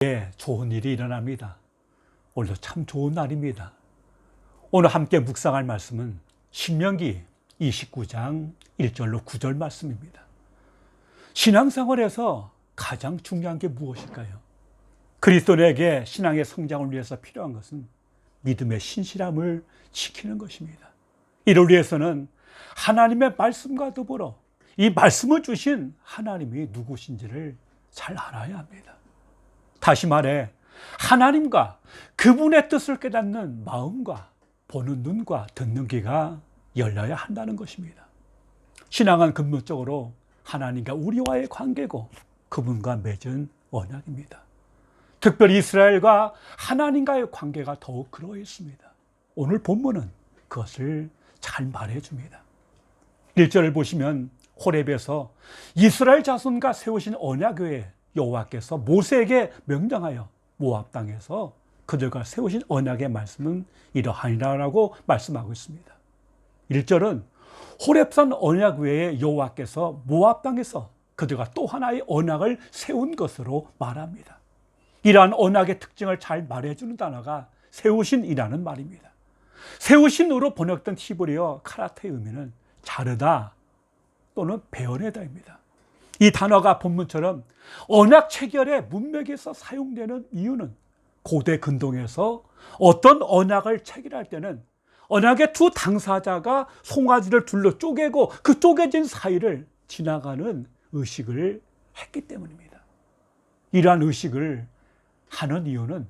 예, 좋은 일이 일어납니다. 오늘도 참 좋은 날입니다. 오늘 함께 묵상할 말씀은 신명기 29장 1절로 9절 말씀입니다. 신앙생활에서 가장 중요한 게 무엇일까요? 그리스도인에게 신앙의 성장을 위해서 필요한 것은 믿음의 신실함을 지키는 것입니다. 이를 위해서는 하나님의 말씀과 더불어 이 말씀을 주신 하나님이 누구신지를 잘 알아야 합니다. 다시 말해 하나님과 그분의 뜻을 깨닫는 마음과 보는 눈과 듣는 귀가 열려야 한다는 것입니다. 신앙은 근본적으로 하나님과 우리와의 관계고 그분과 맺은 언약입니다. 특별히 이스라엘과 하나님과의 관계가 더욱 그러했습니다. 오늘 본문은 그것을 잘 말해줍니다. 1절을 보시면 호렙에서 이스라엘 자손과 세우신 언약궤에 여호와께서 모세에게 명령하여 모압 땅에서 그들과 세우신 언약의 말씀은 이러하니라라고 말씀하고 있습니다. 1절은 호렙산 언약 외에 여호와께서 모압 땅에서 그들과 또 하나의 언약을 세운 것으로 말합니다. 이러한 언약의 특징을 잘 말해주는 단어가 세우신이라는 말입니다. 세우신으로 번역된 히브리어 카라테의 의미는 자르다 또는 베어내다입니다. 이 단어가 본문처럼 언약 체결의 문맥에서 사용되는 이유는 고대 근동에서 어떤 언약을 체결할 때는 언약의 두 당사자가 송아지를 둘러 쪼개고 그 쪼개진 사이를 지나가는 의식을 했기 때문입니다. 이러한 의식을 하는 이유는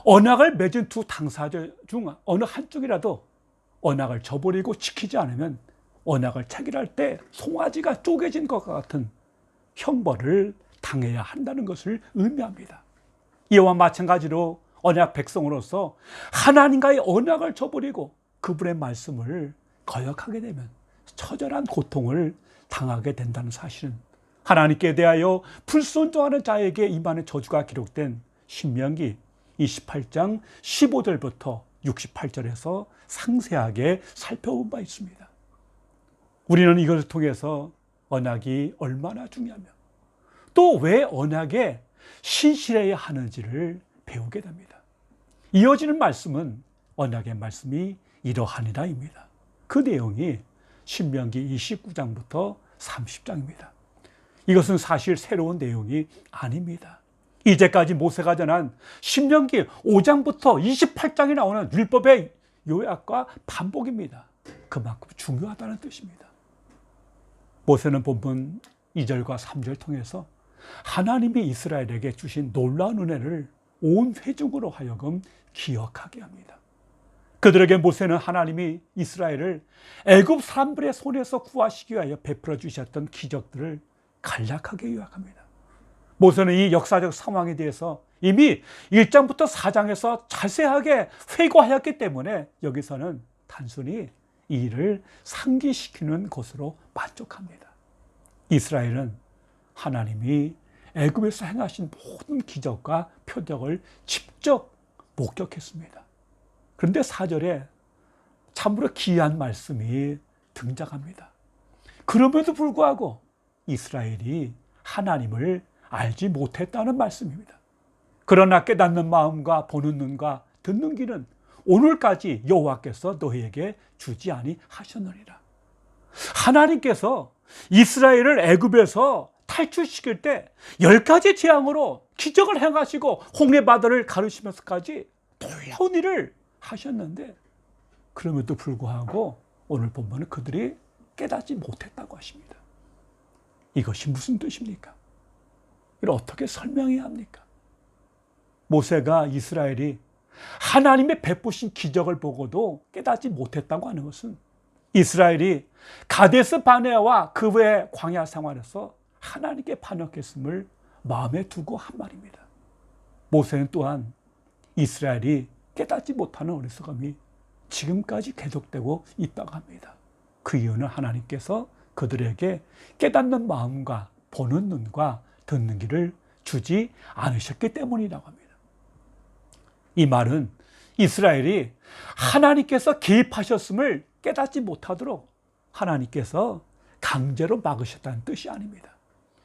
언약을 맺은 두 당사자 중 어느 한쪽이라도 언약을 저버리고 지키지 않으면 언약을 체결할 때 송아지가 쪼개진 것과 같은 형벌을 당해야 한다는 것을 의미합니다. 이와 마찬가지로 언약 백성으로서 하나님과의 언약을 저버리고 그분의 말씀을 거역하게 되면 처절한 고통을 당하게 된다는 사실은 하나님께 대하여 불순종하는 자에게 임하는 저주가 기록된 신명기 28장 15절부터 68절에서 상세하게 살펴본 바 있습니다. 우리는 이것을 통해서 언약이 얼마나 중요하며 또 왜 언약에 신실해야 하는지를 배우게 됩니다. 이어지는 말씀은 언약의 말씀이 이러하니라입니다. 그 내용이 신명기 29장부터 30장입니다. 이것은 사실 새로운 내용이 아닙니다. 이제까지 모세가 전한 신명기 5장부터 28장이 나오는 율법의 요약과 반복입니다. 그만큼 중요하다는 뜻입니다. 모세는 본문 2절과 3절 통해서 하나님이 이스라엘에게 주신 놀라운 은혜를 온 회중으로 하여금 기억하게 합니다. 그들에게 모세는 하나님이 이스라엘을 애굽 사람들의 손에서 구하시기 위하여 베풀어 주셨던 기적들을 간략하게 요약합니다. 모세는 이 역사적 상황에 대해서 이미 1장부터 4장에서 자세하게 회고하였기 때문에 여기서는 단순히 이 일을 상기시키는 것으로 만족합니다. 이스라엘은 하나님이 애굽에서 행하신 모든 기적과 표적을 직접 목격했습니다. 그런데 4절에 참으로 귀한 말씀이 등장합니다. 그럼에도 불구하고 이스라엘이 하나님을 알지 못했다는 말씀입니다. 그러나 깨닫는 마음과 보는 눈과 듣는 귀는 오늘까지 여호와께서 너희에게 주지 아니하셨느니라. 하나님께서 이스라엘을 애굽에서 탈출시킬 때 10가지 재앙으로 기적을 행하시고 홍해바다를 가르시면서까지 놀라운 일을 하셨는데 그럼에도 불구하고 오늘 본문은 그들이 깨닫지 못했다고 하십니다. 이것이 무슨 뜻입니까? 이걸 어떻게 설명해야 합니까? 모세가 이스라엘이 하나님의 베푸신 기적을 보고도 깨닫지 못했다고 하는 것은 이스라엘이 가데스 바네아와 그 외의 광야 생활에서 하나님께 반역했음을 마음에 두고 한 말입니다. 모세는 또한 이스라엘이 깨닫지 못하는 어리석음이 지금까지 계속되고 있다고 합니다. 그 이유는 하나님께서 그들에게 깨닫는 마음과 보는 눈과 듣는 귀를 주지 않으셨기 때문이라고 합니다. 이 말은 이스라엘이 하나님께서 개입하셨음을 깨닫지 못하도록 하나님께서 강제로 막으셨다는 뜻이 아닙니다.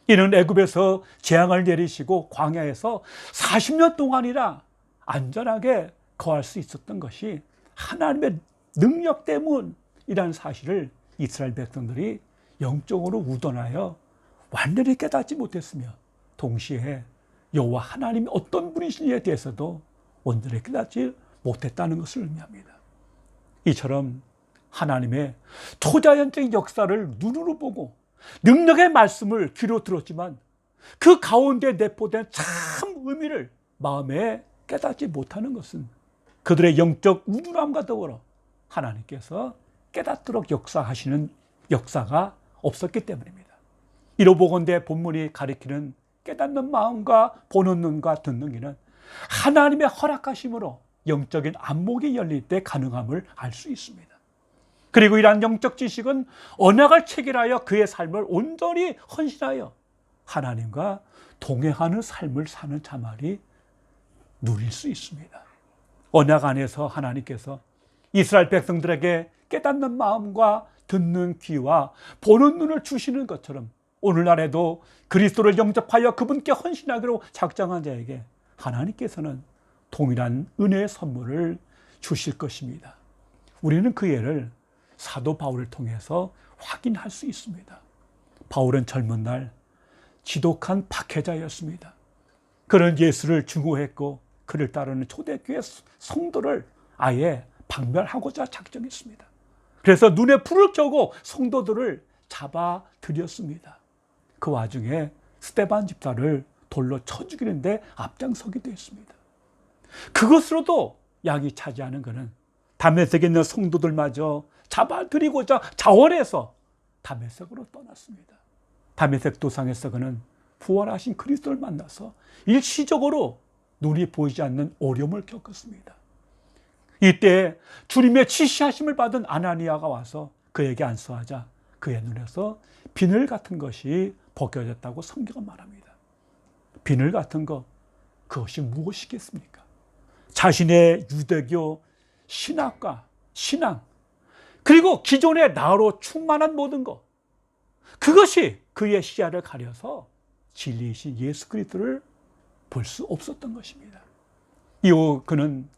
이는 애굽에서 재앙을 내리시고 광야에서 40년 동안이나 안전하게 거할 수 있었던 것이 하나님의 능력 때문이라는 사실을 이스라엘 백성들이 영적으로 우둔하여 완전히 깨닫지 못했으며, 동시에 여호와 하나님이 어떤 분이신지에 대해서도 온전히 깨닫지 못했다는 것을 의미합니다. 이처럼 하나님의 초자연적인 역사를 눈으로 보고 능력의 말씀을 귀로 들었지만 그 가운데 내포된 참 의미를 마음에 깨닫지 못하는 것은 그들의 영적 우둔함과 더불어 하나님께서 깨닫도록 역사하시는 역사가 없었기 때문입니다. 이로 보건대 본문이 가리키는 깨닫는 마음과 보는 눈과 듣는 귀는 하나님의 허락하심으로 영적인 안목이 열릴 때 가능함을 알 수 있습니다. 그리고 이러한 영적 지식은 언약을 체결하여 그의 삶을 온전히 헌신하여 하나님과 동행하는 삶을 사는 자만이 누릴 수 있습니다. 언약 안에서 하나님께서 이스라엘 백성들에게 깨닫는 마음과 듣는 귀와 보는 눈을 주시는 것처럼 오늘날에도 그리스도를 영접하여 그분께 헌신하기로 작정한 자에게 하나님께서는 동일한 은혜의 선물을 주실 것입니다. 우리는 그 예를 사도 바울을 통해서 확인할 수 있습니다. 바울은 젊은 날 지독한 박해자였습니다. 그는 예수를 증오했고 그를 따르는 초대교회 성도를 아예 박멸하고자 작정했습니다. 그래서 눈에 불을 켜고 성도들을 잡아들였습니다. 그 와중에 스데반 집사를 돌로 쳐 죽이는데 앞장서기도 했습니다. 그것으로도 약이 차지 않은 그는 다메섹에 있는 성도들마저 잡아들이고자 자원해서 다메섹으로 떠났습니다. 다메섹 도상에서 그는 부활하신 그리스도를 만나서 일시적으로 눈이 보이지 않는 어려움을 겪었습니다. 이때 주님의 지시하심을 받은 아나니아가 와서 그에게 안수하자 그의 눈에서 비늘 같은 것이 벗겨졌다고 성경은 말합니다. 비늘 같은 것, 그것이 무엇이겠습니까? 자신의 유대교 신학과 신앙, 그리고 기존의 나로 충만한 모든 것, 그것이 그의 시야를 가려서 진리이신 예수 그리스도를 볼 수 없었던 것입니다. 이후 그는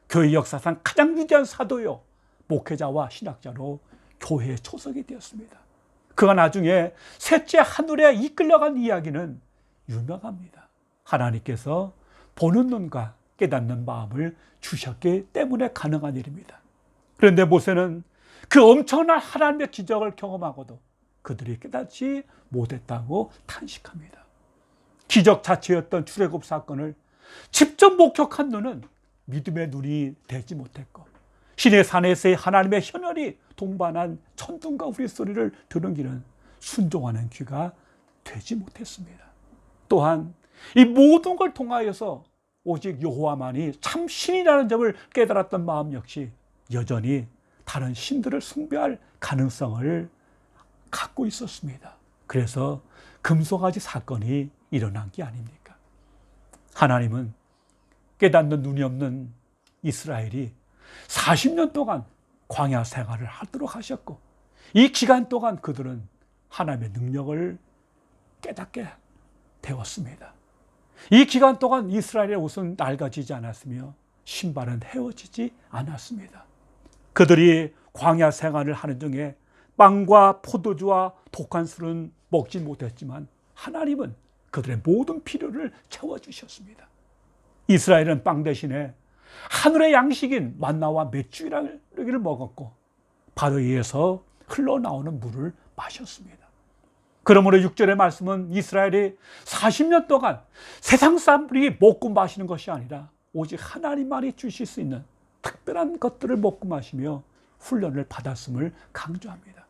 교회 역사상 가장 위대한 사도요 목회자와 신학자로 교회에 초석이 되었습니다. 그가 나중에 셋째 하늘에 이끌려간 이야기는 유명합니다. 하나님께서 보는 눈과 깨닫는 마음을 주셨기 때문에 가능한 일입니다. 그런데 모세는 그 엄청난 하나님의 기적을 경험하고도 그들이 깨닫지 못했다고 탄식합니다. 기적 자체였던 출애굽 사건을 직접 목격한 눈은 믿음의 눈이 되지 못했고, 신의 산에서의 하나님의 현현이 동반한 천둥과 우리소리를 들은 귀는 순종하는 귀가 되지 못했습니다. 또한 이 모든 걸 통하여서 오직 여호와만이 참 신이라는 점을 깨달았던 마음 역시 여전히 다른 신들을 숭배할 가능성을 갖고 있었습니다. 그래서 금송아지 사건이 일어난 게 아닙니까? 하나님은 깨닫는 눈이 없는 이스라엘이 40년 동안 광야 생활을 하도록 하셨고, 이 기간 동안 그들은 하나님의 능력을 깨닫게 되었습니다. 이 기간 동안 이스라엘의 옷은 낡아지지 않았으며 신발은 헤어지지 않았습니다. 그들이 광야 생활을 하는 중에 빵과 포도주와 독한 술은 먹지 못했지만 하나님은 그들의 모든 필요를 채워주셨습니다. 이스라엘은 빵 대신에 하늘의 양식인 만나와 메추라기를 먹었고 바로 위에서 흘러나오는 물을 마셨습니다. 그러므로 6절의 말씀은 이스라엘이 40년 동안 세상 사람들이 먹고 마시는 것이 아니라 오직 하나님만이 주실 수 있는 특별한 것들을 먹고 마시며 훈련을 받았음을 강조합니다.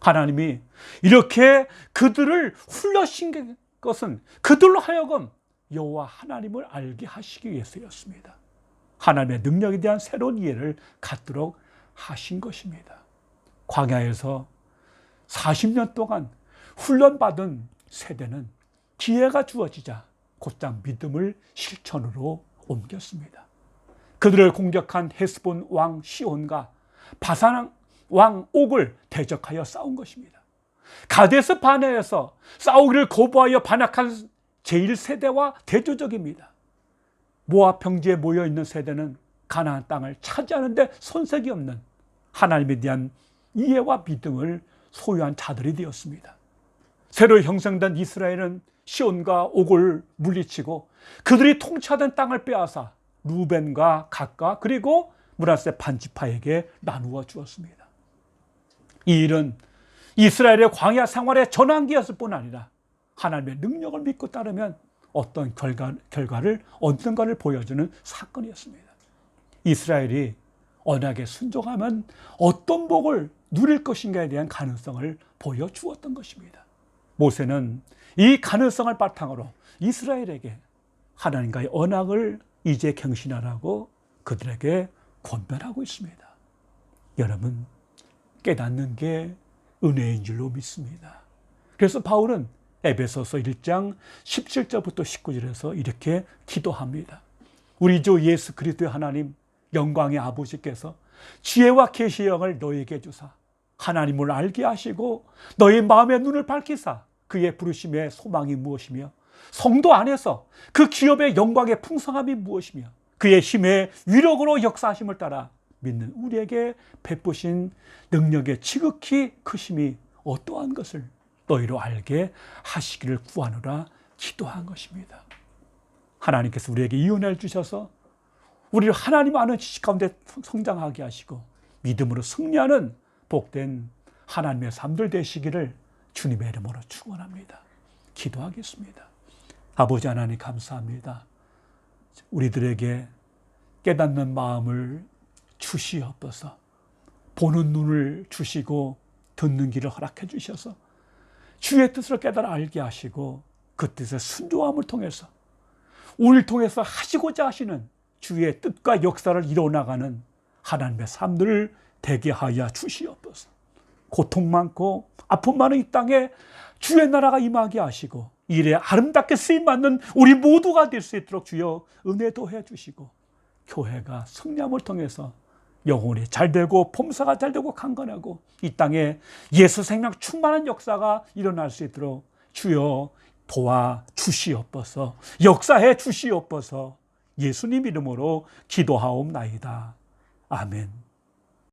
하나님이 이렇게 그들을 훈련시킨 것은 그들로 하여금 여호와 하나님을 알게 하시기 위해서였습니다. 하나님의 능력에 대한 새로운 이해를 갖도록 하신 것입니다. 광야에서 40년 동안 훈련받은 세대는 기회가 주어지자 곧장 믿음을 실천으로 옮겼습니다. 그들을 공격한 헤스본 왕 시온과 바산 왕 옥을 대적하여 싸운 것입니다. 가데스 바네에서 싸우기를 거부하여 반역한 제1세대와 대조적입니다. 모압 평지에 모여있는 세대는 가나안 땅을 차지하는데 손색이 없는 하나님에 대한 이해와 믿음을 소유한 자들이 되었습니다. 새로 형성된 이스라엘은 시온과 옥을 물리치고 그들이 통치하던 땅을 빼앗아 루벤과 갓과 그리고 므낫세 반지파에게 나누어 주었습니다. 이 일은 이스라엘의 광야 생활의 전환기였을 뿐 아니라 하나님의 능력을 믿고 따르면 어떤 결과를 얻는가를 보여주는 사건이었습니다. 이스라엘이 언약에 순종하면 어떤 복을 누릴 것인가에 대한 가능성을 보여주었던 것입니다. 모세는 이 가능성을 바탕으로 이스라엘에게 하나님과의 언약을 이제 갱신하라고 그들에게 권면하고 있습니다. 여러분, 깨닫는 게 은혜인 줄로 믿습니다. 그래서 바울은 에베소서 1장 17절부터 19절에서 이렇게 기도합니다. 우리 주 예수 그리스도의 하나님 영광의 아버지께서 지혜와 계시의 영을 너에게 주사 하나님을 알게 하시고 너의 마음의 눈을 밝히사 그의 부르심의 소망이 무엇이며 성도 안에서 그 기업의 영광의 풍성함이 무엇이며 그의 힘의 위력으로 역사하심을 따라 믿는 우리에게 베푸신 능력의 지극히 크심이 어떠한 것을 너희로 알게 하시기를 구하노라 기도한 것입니다. 하나님께서 우리에게 이 은혜를 주셔서 우리를 하나님 아는 지식 가운데 성장하게 하시고 믿음으로 승리하는 복된 하나님의 삶들 되시기를 주님의 이름으로 축원합니다. 기도하겠습니다. 아버지 하나님 감사합니다. 우리들에게 깨닫는 마음을 주시옵소서. 보는 눈을 주시고 듣는 길을 허락해 주셔서 주의 뜻을 깨달아 알게 하시고 그 뜻의 순종함을 통해서 우리를 통해서 하시고자 하시는 주의 뜻과 역사를 이뤄나가는 하나님의 삶들을 되게 하여 주시옵소서. 고통 많고 아픔 많은 이 땅에 주의 나라가 임하게 하시고 일에 아름답게 쓰임받는 우리 모두가 될 수 있도록 주여 은혜도 해주시고 교회가 성령을 통해서 영혼이 잘되고 범사가 잘되고 강건하고 이 땅에 예수 생명 충만한 역사가 일어날 수 있도록 주여 도와 주시옵소서. 역사해 주시옵소서. 예수님 이름으로 기도하옵나이다. 아멘.